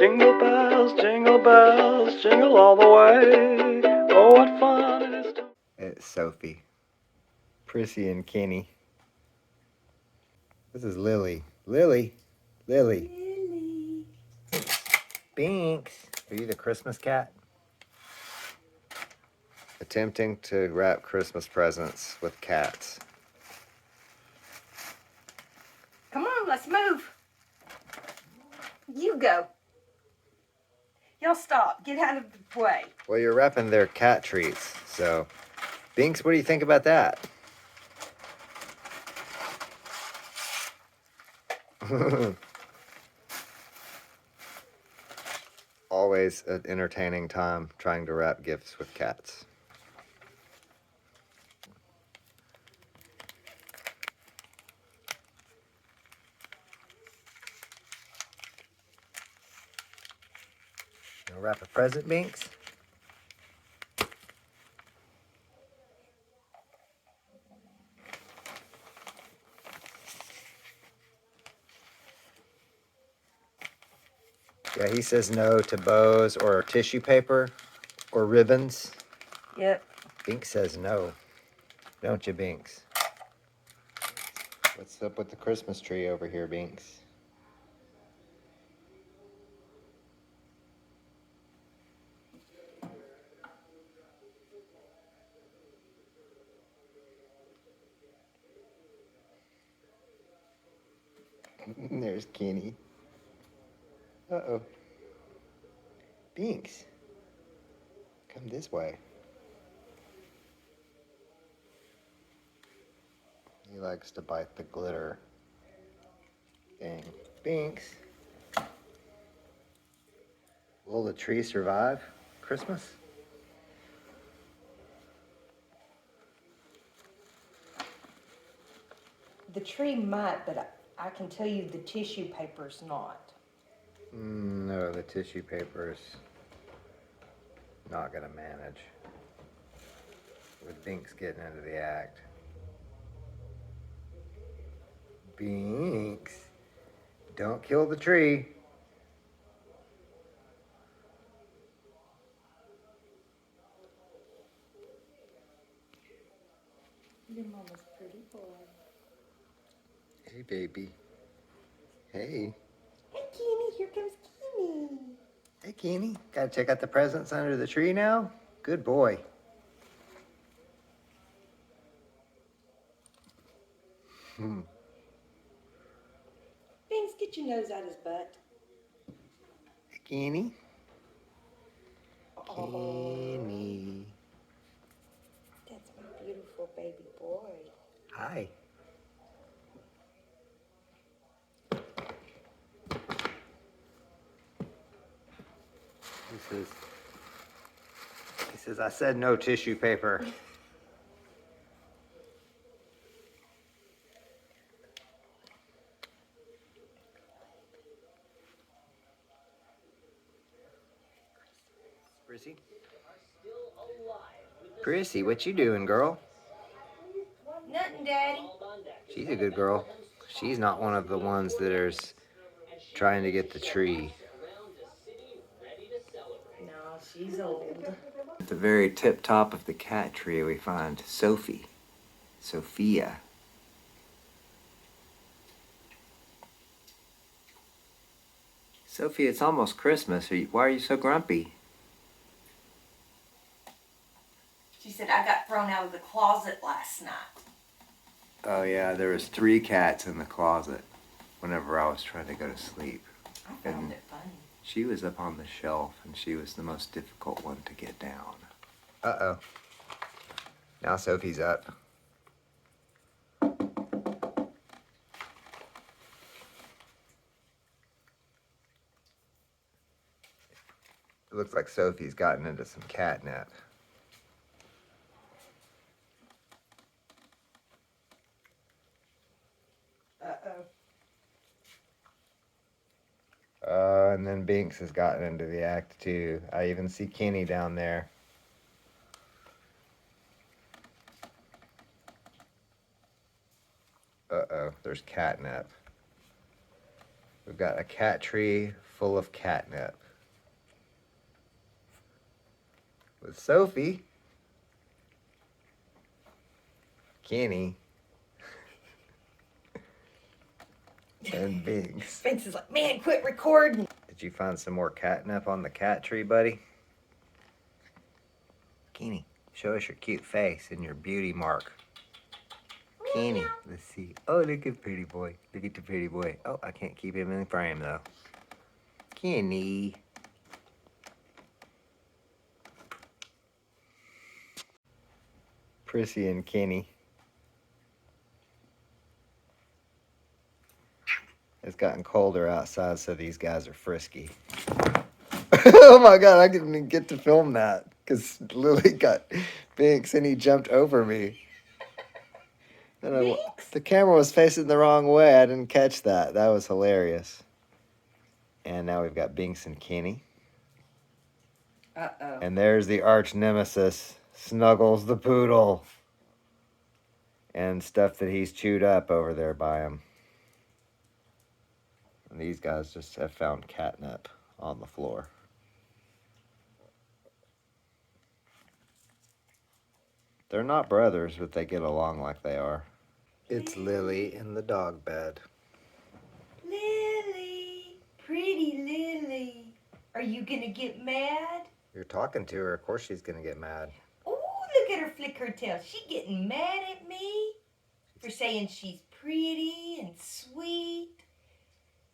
jingle bells, jingle all the way. Oh, what fun it is to... It's Sophie, Prissy, and Kenny. This is Lilly. Lilly. Binx. Are you the Christmas cat? Attempting to wrap Christmas presents with cats. Come on, let's move. You go. Y'all stop. Get out of the way. Well, you're wrapping their cat treats, so... Binx, what do you think about that? Always an entertaining time trying to wrap gifts with cats. You wanna wrap a present, Binx? Yeah, he says no to bows or tissue paper or ribbons. Yep. Binx says no. Don't you, Binx? What's up with the Christmas tree over here, Binx? There's Kenny. Uh-oh. Binx. Come this way. He likes to bite the glitter. Dang. Binx. Will the tree survive Christmas? The tree might, but I can tell you the tissue paper's not. No, the tissue paper's not gonna manage. With Binx getting into the act. Binx, don't kill the tree. Your mama's pretty boy. Hey, baby. Hey. Hey, Kenny, here comes Kenny. Hey, Kenny. Gotta check out the presents under the tree now? Good boy. Binx, get your nose out his butt. Hey, Kenny. Oh, Kenny. that's my beautiful baby boy. Hi. He says, I said no tissue paper. Prissy? Prissy, what you doing, girl? Nothing, Daddy. She's a good girl. She's not one of the ones that is trying to get the tree. No, she's old. At the very tip top of the cat tree, we find Sophie. Sophia. Sophie, it's almost Christmas. Why are you so grumpy? She said I got thrown out of the closet last night. Oh yeah, there was 3 cats in the closet whenever I was trying to go to sleep. I found it funny. She was up on the shelf, and she was the most difficult one to get down. Uh-oh. Now Sophie's up. It looks like Sophie's gotten into some catnip. And then Binx has gotten into the act too. I even see Kenny down there. Uh-oh, there's catnip. We've got a cat tree full of catnip. With Sophie, Kenny, and Binx. Binx is like, man, quit recording. Did you find some more catnip on the cat tree, buddy? Kenny, show us your cute face and your beauty mark. Kenny, let's see. Oh, look at pretty boy. Look at the pretty boy. Oh, I can't keep him in the frame, though. Kenny. Prissy and Kenny. It's gotten colder outside, so these guys are frisky. Oh my god, I didn't even get to film that because Lilly got Binx and he jumped over me. And the camera was facing the wrong way. I didn't catch that. That was hilarious. And now we've got Binx and Kenny. Uh-oh. And there's the arch nemesis, Snuggles the poodle. And stuff that he's chewed up over there by him. And these guys just have found catnip on the floor. They're not brothers, but they get along like they are. It's Lilly in the dog bed. Lilly, pretty Lilly. Are you gonna get mad? You're talking to her, of course she's gonna get mad. Oh, look at her flick her tail. She getting mad at me for saying she's pretty and sweet.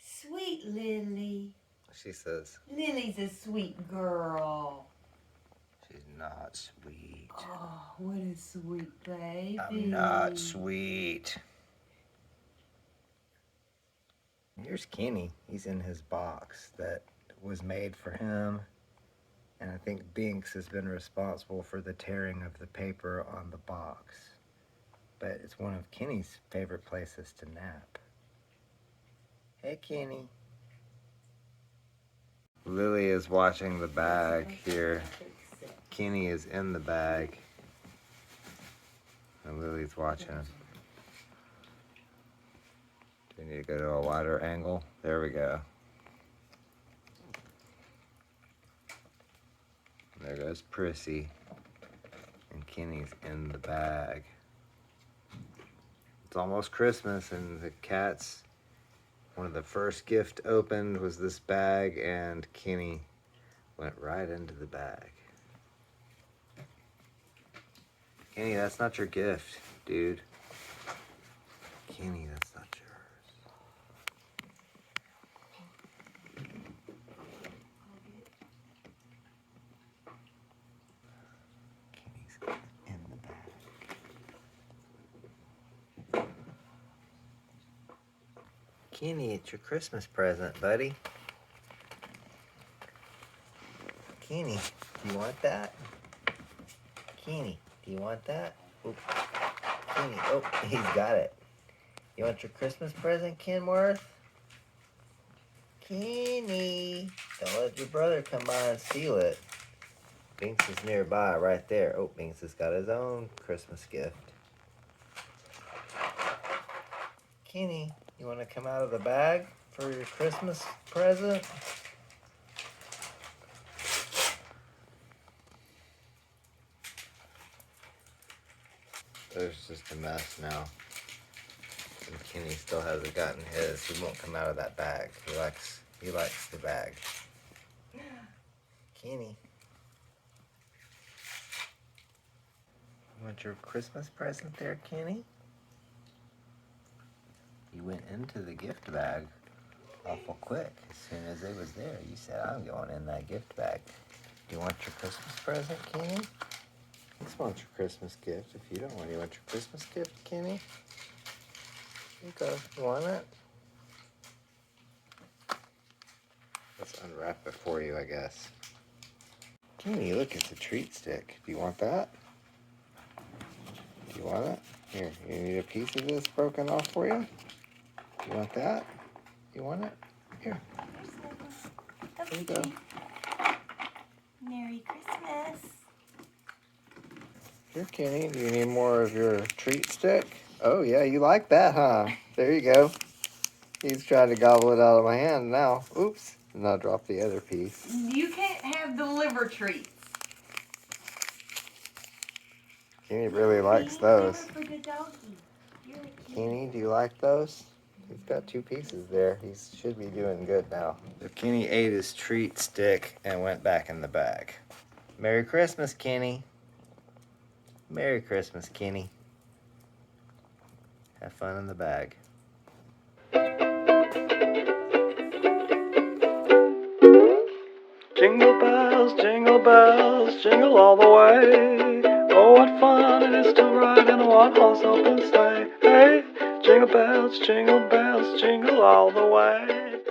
Sweet Lilly. She says, Lily's a sweet girl. she's not sweet. Oh, what a sweet baby. I'm not sweet. Here's Kenny. He's in his box that was made for him. And I think Binx has been responsible for the tearing of the paper on the box. But it's one of Kenny's favorite places to nap. Hey, Kenny. Lilly is watching the bag here. Kenny is in the bag. And Lily's watching. Do we need to go to a wider angle? There we go. There goes Prissy. And Kenny's in the bag. It's almost Christmas and the cats, one of the first gift opened was this bag and Kenny went right into the bag. Kenny, that's not your gift, dude. Kenny, that's not yours. Kenny's in the bag. Kenny, it's your Christmas present, buddy. Kenny, do you want that? Kenny, do you want that? Oop. Kenny, oh, he's got it. You want your Christmas present, Kenworth? Kenny, don't let your brother come by and steal it. Binx is nearby, right there. Oh, Binx has got his own Christmas gift. Kenny, you want to come out of the bag for your Christmas present? There's just a mess now. And Kenny still hasn't gotten his. He won't come out of that bag. He likes the bag. Kenny. You want your Christmas present there, Kenny? You went into the gift bag awful quick. As soon as it was there, you said, I'm going in that gift bag. Do you want your Christmas present, Kenny? This wants your Christmas gift. If you don't want, you want your Christmas gift, Kenny? Here you go. You want it? Let's unwrap it for you, I guess. Kenny, look, it's a treat stick. Do you want that? Do you want it? Here, you need a piece of this broken off for you? You want that? You want it? Here. Here you go. Merry Christmas. Here, Kenny, do you need more of your treat stick? Oh, yeah, you like that, huh? There you go. He's trying to gobble it out of my hand now. Oops. And I'll drop the other piece. You can't have the liver treats. Kenny really likes They were those. for the doggy. You're a kitty. Kenny, do you like those? He's got 2 pieces there. He should be doing good now. So Kenny ate his treat stick and went back in the bag. Merry Christmas, Kenny. Merry Christmas, Kenny. Have fun in the bag. Jingle bells, jingle all the way. Oh, what fun it is to ride in a one-horse open sleigh. Hey, jingle bells, jingle all the way.